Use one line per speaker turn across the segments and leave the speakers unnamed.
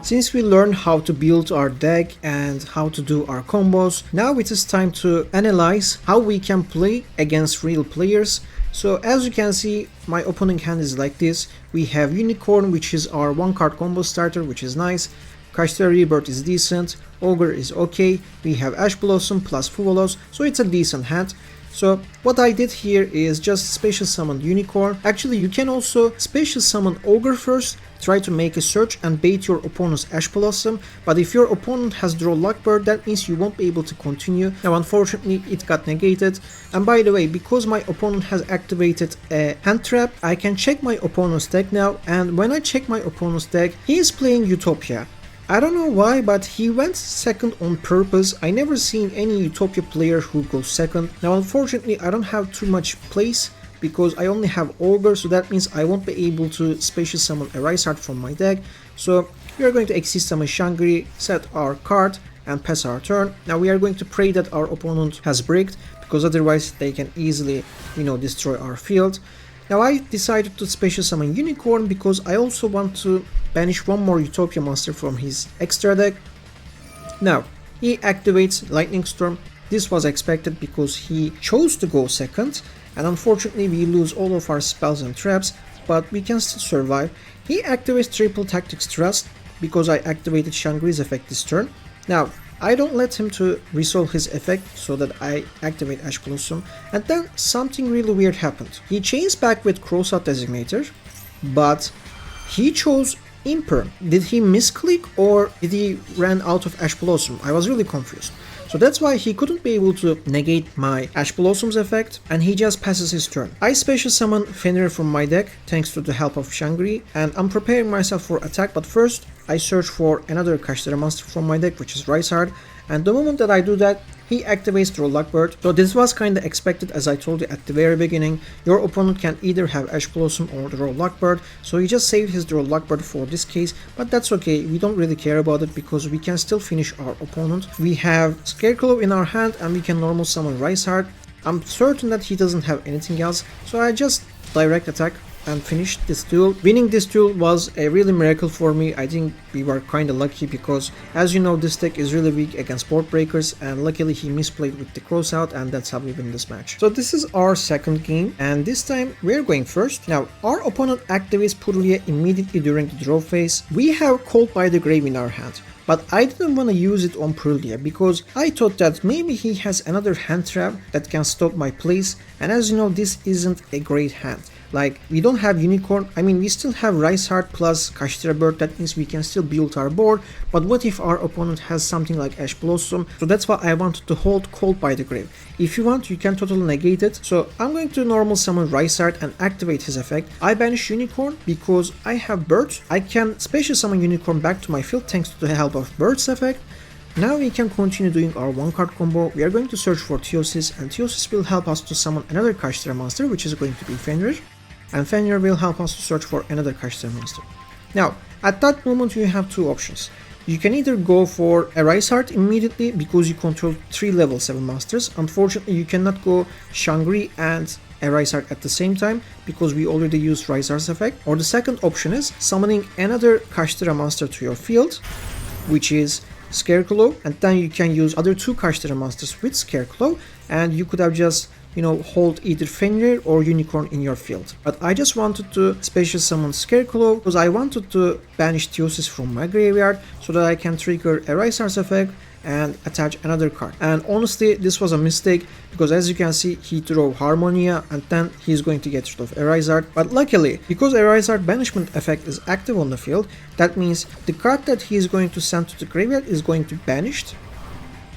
Since we learned how to build our deck and how to do our combos, now it is time to analyze how we can play against real players. So as you can see, my opening hand is like this. We have Unicorn, which is our 1-card combo starter, which is nice. Kashtira Rebirth is decent. Ogre is okay. We have Ash Blossom plus Fuvolos, so it's a decent hand. So what I did here is just special summon Unicorn. Actually, you can also special summon Ogre first, try to make a search and bait your opponent's Ash Blossom, but if your opponent has draw Lockbird, that means you won't be able to continue. Now unfortunately it got negated, and by the way, because my opponent has activated a hand trap, I can check my opponent's deck now, and when I check my opponent's deck, he is playing Utopia. I don't know why, but he went second on purpose. I never seen any Utopia player who goes second. Now unfortunately I don't have too much place because I only have Ogre, so that means I won't be able to special summon a Rysart from my deck. So we are going to exist summon Shangri, set our card and pass our turn. Now we are going to pray that our opponent has bricked, because otherwise they can easily, destroy our field. Now I decided to special summon Unicorn because I also want to banish one more Utopia monster from his extra deck. Now he activates Lightning Storm. This was expected because he chose to go second, and unfortunately we lose all of our spells and traps, but we can still survive. He activates Triple Tactics Trust because I activated Shangri's effect this turn. Now I don't let him to resolve his effect so that I activate Ash Blossom, and then something really weird happened. He chased back with Crossout Designator, but he chose Imperm. Did he misclick or did he ran out of Ash Blossom? I was really confused. So that's why he couldn't be able to negate my Ash Blossom's effect, and he just passes his turn. I special summon Fenrir from my deck thanks to the help of Shangri, and I'm preparing myself for attack, but first I search for another Kashtira monster from my deck, which is Rysart, and the moment that I do that, he activates Draw Lockbird. So this was kinda expected, as I told you at the very beginning. Your opponent can either have Ash Blossom or Draw Lockbird, so he just saved his Draw Lockbird for this case, but that's okay, we don't really care about it because we can still finish our opponent. We have Scarecrow in our hand and we can normal summon Rysart. I'm certain that he doesn't have anything else, so I just direct attack and finished this duel. Winning this duel was a really miracle for me. I think we were kinda lucky because, as you know, this deck is really weak against board breakers, and luckily he misplayed with the crossout, and that's how we win this match. So this is our second game, and this time we're going first. Now our opponent activates Purulia immediately during the draw phase. We have Called by the Grave in our hand, but I didn't want to use it on Purulia because I thought that maybe he has another hand trap that can stop my plays, and as you know, this isn't a great hand. Like, we don't have Unicorn, I mean we still have Rysart plus Kashtira Bird, that means we can still build our board, but what if our opponent has something like Ash Blossom? So that's why I wanted to hold Called by the Grave. If you want, you can totally negate it, so I'm going to normal summon Rysart and activate his effect. I banish Unicorn because I have Bird. I can special summon Unicorn back to my field thanks to the help of Bird's effect. Now we can continue doing our 1-card combo. We are going to search for Theosis, and Theosis will help us to summon another Kashtira monster, which is going to be Fenrir. And Fenrir will help us to search for another Kashtira monster. Now, at that moment you have two options. You can either go for a Rysart immediately because you control 3 level 7 monsters. Unfortunately, you cannot go Shangri and a Rysart at the same time because we already used Rysart's effect. Or the second option is summoning another Kashtira monster to your field, which is Scarecrow, and then you can use other 2 Kashtira monsters with Scarecrow, and you could have just hold either Fenrir or Unicorn in your field. But I just wanted to special summon Scarecrow because I wanted to banish Theosis from my graveyard so that I can trigger a Rysart's effect and attach another card. And honestly, this was a mistake because as you can see, he drew Harmonia and then he's going to get rid of a Rysart. But luckily, because a Rysart banishment effect is active on the field, that means the card that he is going to send to the graveyard is going to be banished,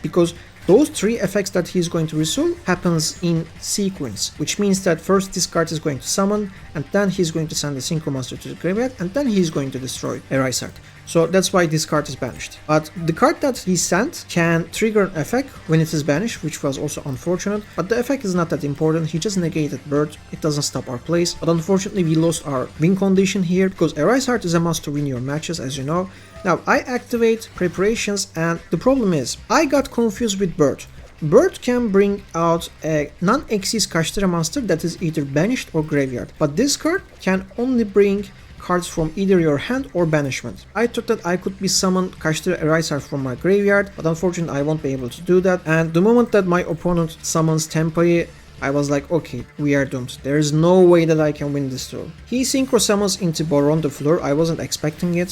because those 3 effects that he's going to resolve happens in sequence, which means that first this card is going to summon, and then he's going to send a Synchro Monster to the graveyard, and then he's going to destroy a Rysart. So that's why this card is banished. But the card that he sent can trigger an effect when it is banished, which was also unfortunate, but the effect is not that important. He just negated Bird, it doesn't stop our plays. But unfortunately we lost our win condition here because a Rysart is a must to win your matches, as you know. Now I activate preparations, and the problem is I got confused with Bird. Bird can bring out a non-Xyz Kashtira monster that is either banished or graveyard, but this card can only bring cards from either your hand or banishment. I thought that I could be summoned Kashtira Eraser from my graveyard, but unfortunately I won't be able to do that. And the moment that my opponent summons Tenpai, I was like, okay, we are doomed. There is no way that I can win this duel. He synchro summons into Boar on the floor. I wasn't expecting it.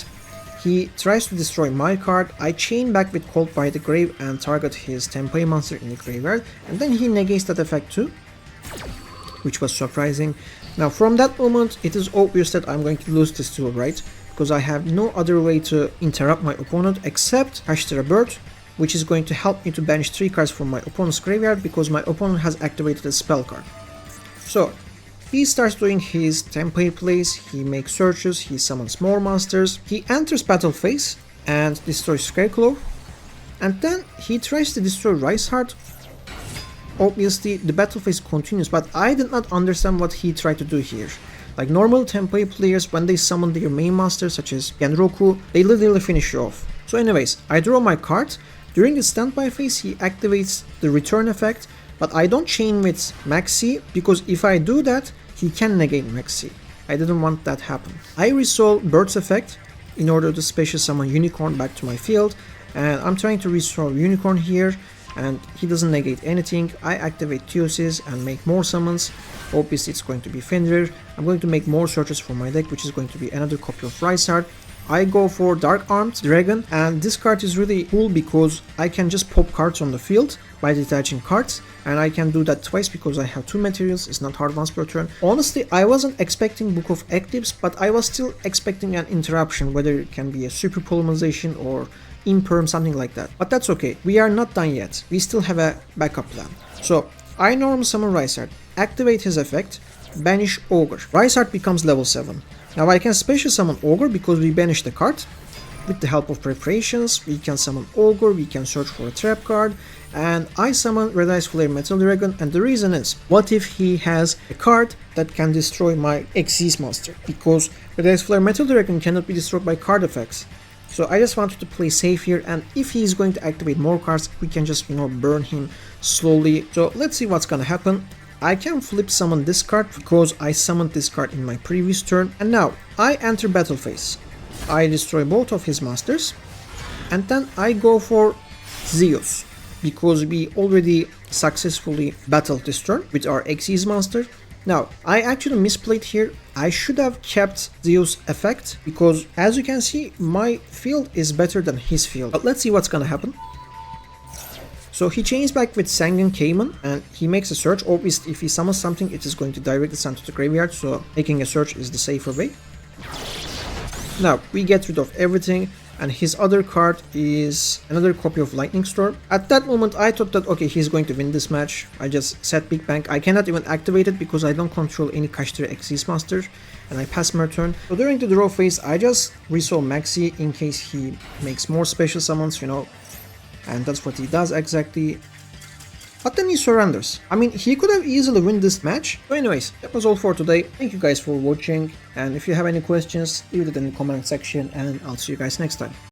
He tries to destroy my card. I chain back with Cold by the Grave and target his Tenpai monster in the graveyard, and then he negates that effect too, which was surprising. Now from that moment it is obvious that I'm going to lose this duel, right? Because I have no other way to interrupt my opponent except Kashtira Bird, which is going to help me to banish 3 cards from my opponent's graveyard because my opponent has activated a spell card. So he starts doing his Tenpai plays, he makes searches, he summons more monsters, he enters battle phase and destroys Scarecrow, and then he tries to destroy Rice Heart. Obviously the battle phase continues, but I did not understand what he tried to do here. Like normal Tenpai players, when they summon their main monster such as Genroku, they literally finish you off. So anyways, I draw my card. During the standby phase he activates the return effect, but I don't chain with Maxi because if I do that, he can negate Maxi. I didn't want that happen. I resolve Bird's effect in order to special summon Unicorn back to my field, and I'm trying to restore Unicorn here, and he doesn't negate anything. I activate Theosis and make more summons. Obviously it's going to be Fenrir. I'm going to make more searches for my deck, which is going to be another copy of Rice Heart. I go for Dark Armed Dragon, and this card is really cool because I can just pop cards on the field by detaching cards, and I can do that twice because I have 2 materials. It's not hard once per turn. Honestly, I wasn't expecting Book of Eclipse, but I was still expecting an interruption, whether it can be a super polymerization or imperm, something like that. But that's okay, we are not done yet. We still have a backup plan. So I normal summon Rice Heart, activate his effect, banish Ogre. Rice Heart becomes level 7. Now I can special summon Ogre because we banished the card. With the help of preparations, we can summon Ogre, we can search for a trap card, and I summon Red Eyes Flare Metal Dragon, and the reason is, what if he has a card that can destroy my Xyz monster? Because Red Eyes Flare Metal Dragon cannot be destroyed by card effects. So I just wanted to play safe here, and if he is going to activate more cards, we can just, burn him slowly. So let's see what's gonna happen. I can flip summon this card because I summoned this card in my previous turn, and now I enter battle phase. I destroy both of his masters, and then I go for Zeus because we already successfully battled this turn with our Xyz monster. Now I actually misplayed here. I should have kept Zeus effect because as you can see my field is better than his field. But let's see what's gonna happen. So he chains back with Sanguine Cayman and he makes a search. Obviously if he summons something it is going to directly send to the graveyard, so making a search is the safer way. Now we get rid of everything, and his other card is another copy of Lightning Storm. At that moment I thought that okay, he's going to win this match. I just set Big Bang. I cannot even activate it because I don't control any Kashtira Xyz monster, and I pass my turn. So during the draw phase I just resolve Maxi in case he makes more special summons, and that's what he does exactly. But then he surrenders. I mean, he could have easily won this match. So anyways, that was all for today. Thank you guys for watching, and if you have any questions, leave it in the comment section and I'll see you guys next time.